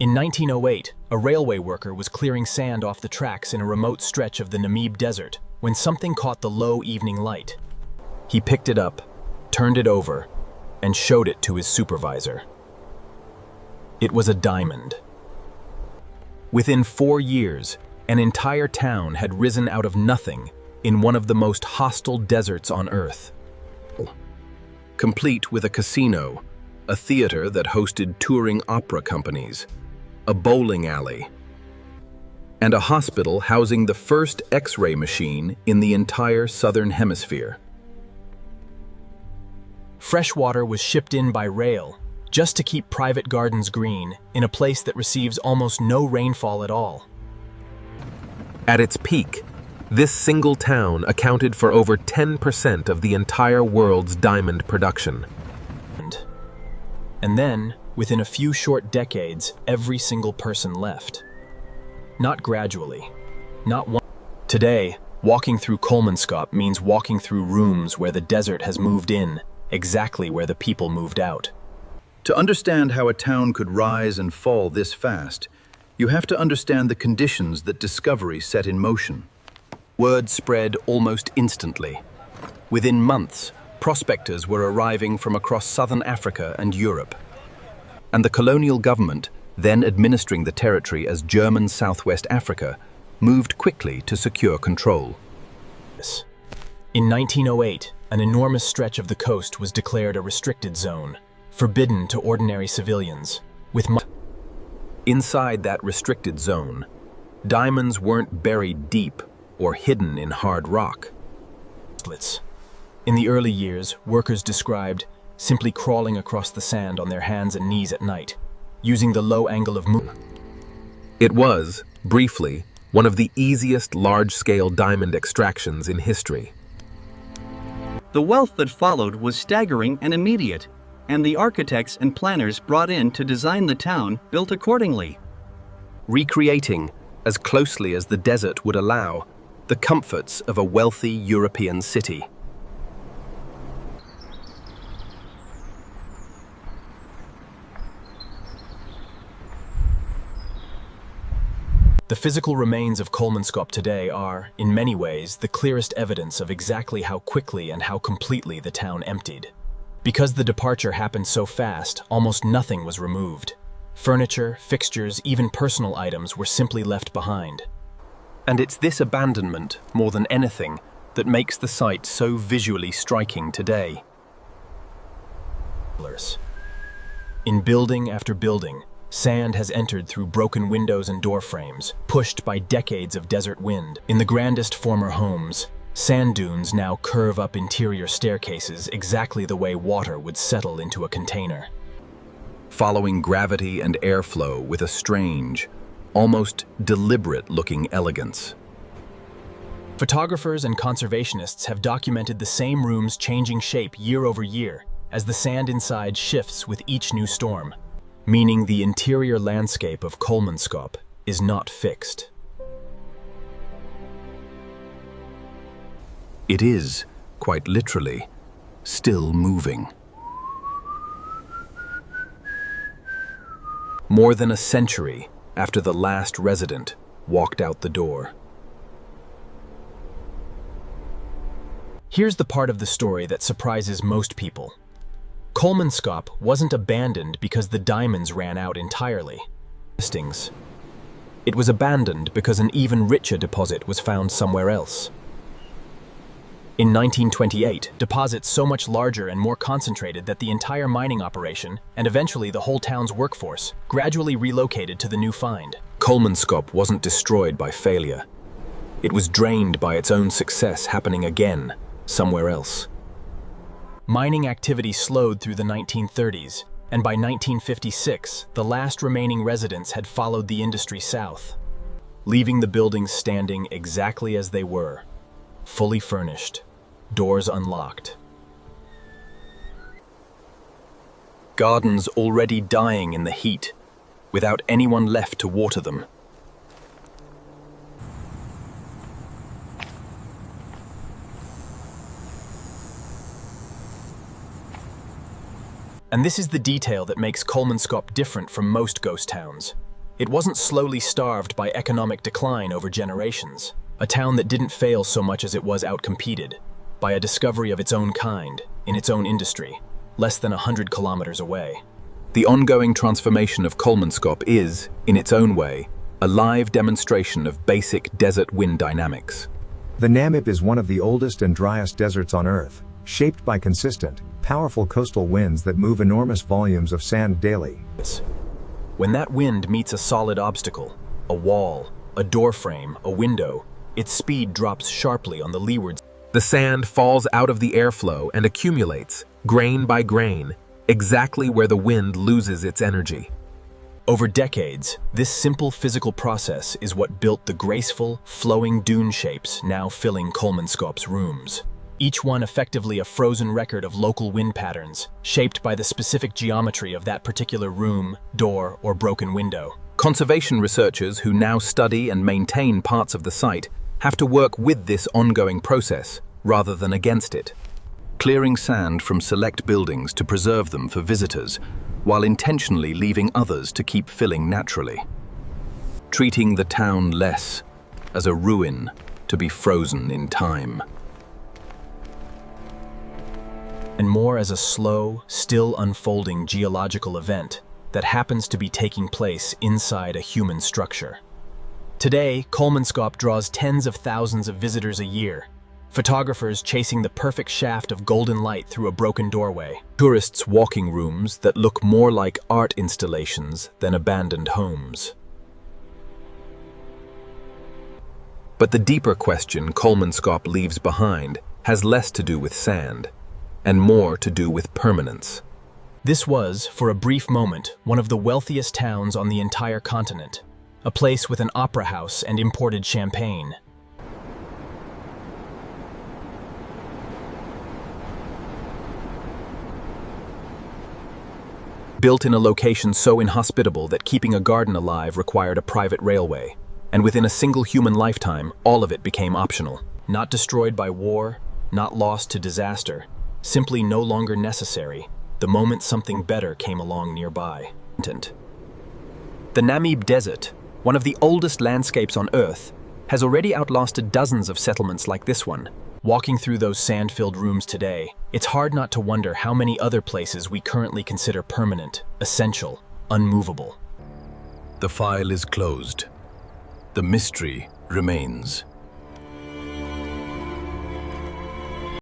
In 1908, a railway worker was clearing sand off the tracks in a remote stretch of the Namib Desert when something caught the low evening light. He picked it up, turned it over, and showed it to his supervisor. It was a diamond. Within 4 years, an entire town had risen out of nothing in one of the most hostile deserts on Earth. Complete with a casino, a theater that hosted touring opera companies, a bowling alley, and a hospital housing the first X-ray machine in the entire southern hemisphere. Fresh water was shipped in by rail just to keep private gardens green in a place that receives almost no rainfall at all. At its peak, this single town accounted for over 10% of the entire world's diamond production. And then, within a few short decades, every single person left. Not gradually, not one. Today, walking through Kolmanskop means walking through rooms where the desert has moved in, exactly where the people moved out. To understand how a town could rise and fall this fast, you have to understand the conditions that discovery set in motion. Word spread almost instantly. Within months, prospectors were arriving from across southern Africa and Europe. And the colonial government, then administering the territory as German Southwest Africa, moved quickly to secure control. In 1908, an enormous stretch of the coast was declared a restricted zone, forbidden to ordinary civilians. Inside that restricted zone, diamonds weren't buried deep or hidden in hard rock. In the early years, workers described simply crawling across the sand on their hands and knees at night, using the low angle of movement. It was, briefly, one of the easiest large-scale diamond extractions in history. The wealth that followed was staggering and immediate, and the architects and planners brought in to design the town built accordingly, recreating, as closely as the desert would allow, the comforts of a wealthy European city. The physical remains of Kolmanskop today are, in many ways, the clearest evidence of exactly how quickly and how completely the town emptied. Because the departure happened so fast, almost nothing was removed. Furniture, fixtures, even personal items were simply left behind. And it's this abandonment, more than anything, that makes the site so visually striking today. In building after building, sand has entered through broken windows and door frames, pushed by decades of desert wind. In the grandest former homes, sand dunes now curve up interior staircases exactly the way water would settle into a container, following gravity and airflow with a strange, almost deliberate-looking elegance. Photographers and conservationists have documented the same rooms changing shape year over year as the sand inside shifts with each new storm, meaning the interior landscape of Kolmanskop is not fixed. It is, quite literally, still moving. More than a century after the last resident walked out the door. Here's the part of the story that surprises most people. Kolmanskop wasn't abandoned because the diamonds ran out entirely. It was abandoned because an even richer deposit was found somewhere else. In 1928, deposits so much larger and more concentrated that the entire mining operation, and eventually the whole town's workforce, gradually relocated to the new find. Kolmanskop wasn't destroyed by failure. It was drained by its own success happening again, somewhere else. Mining activity slowed through the 1930s, and by 1956, the last remaining residents had followed the industry south, leaving the buildings standing exactly as they were, fully furnished, doors unlocked. Gardens already dying in the heat, without anyone left to water them. And this is the detail that makes Kolmanskop different from most ghost towns. It wasn't slowly starved by economic decline over generations. A town that didn't fail so much as it was outcompeted by a discovery of its own kind, in its own industry, less than 100 kilometers away. The ongoing transformation of Kolmanskop is, in its own way, a live demonstration of basic desert wind dynamics. The Namib is one of the oldest and driest deserts on Earth, shaped by consistent, powerful coastal winds that move enormous volumes of sand daily. When that wind meets a solid obstacle, a wall, a doorframe, a window, its speed drops sharply on the leeward. The sand falls out of the airflow and accumulates, grain by grain, exactly where the wind loses its energy. Over decades, this simple physical process is what built the graceful, flowing dune shapes now filling Kolmanskop's rooms. Each one effectively a frozen record of local wind patterns, shaped by the specific geometry of that particular room, door, or broken window. Conservation researchers who now study and maintain parts of the site have to work with this ongoing process, rather than against it. Clearing sand from select buildings to preserve them for visitors, while intentionally leaving others to keep filling naturally. Treating the town less as a ruin to be frozen in time. And more as a slow, still unfolding geological event that happens to be taking place inside a human structure. Today, Kolmanskop draws tens of thousands of visitors a year, photographers chasing the perfect shaft of golden light through a broken doorway, Tourists' walking rooms that look more like art installations than abandoned homes. But the deeper question Kolmanskop leaves behind has less to do with sand, and more to do with permanence. This was, for a brief moment, one of the wealthiest towns on the entire continent, a place with an opera house and imported champagne. Built in a location so inhospitable that keeping a garden alive required a private railway, and within a single human lifetime, all of it became optional. Not destroyed by war, not lost to disaster, simply no longer necessary the moment something better came along nearby. The Namib Desert, one of the oldest landscapes on Earth, has already outlasted dozens of settlements like this one. Walking through those sand-filled rooms today, it's hard not to wonder how many other places we currently consider permanent, essential, unmovable. The file is closed. The mystery remains.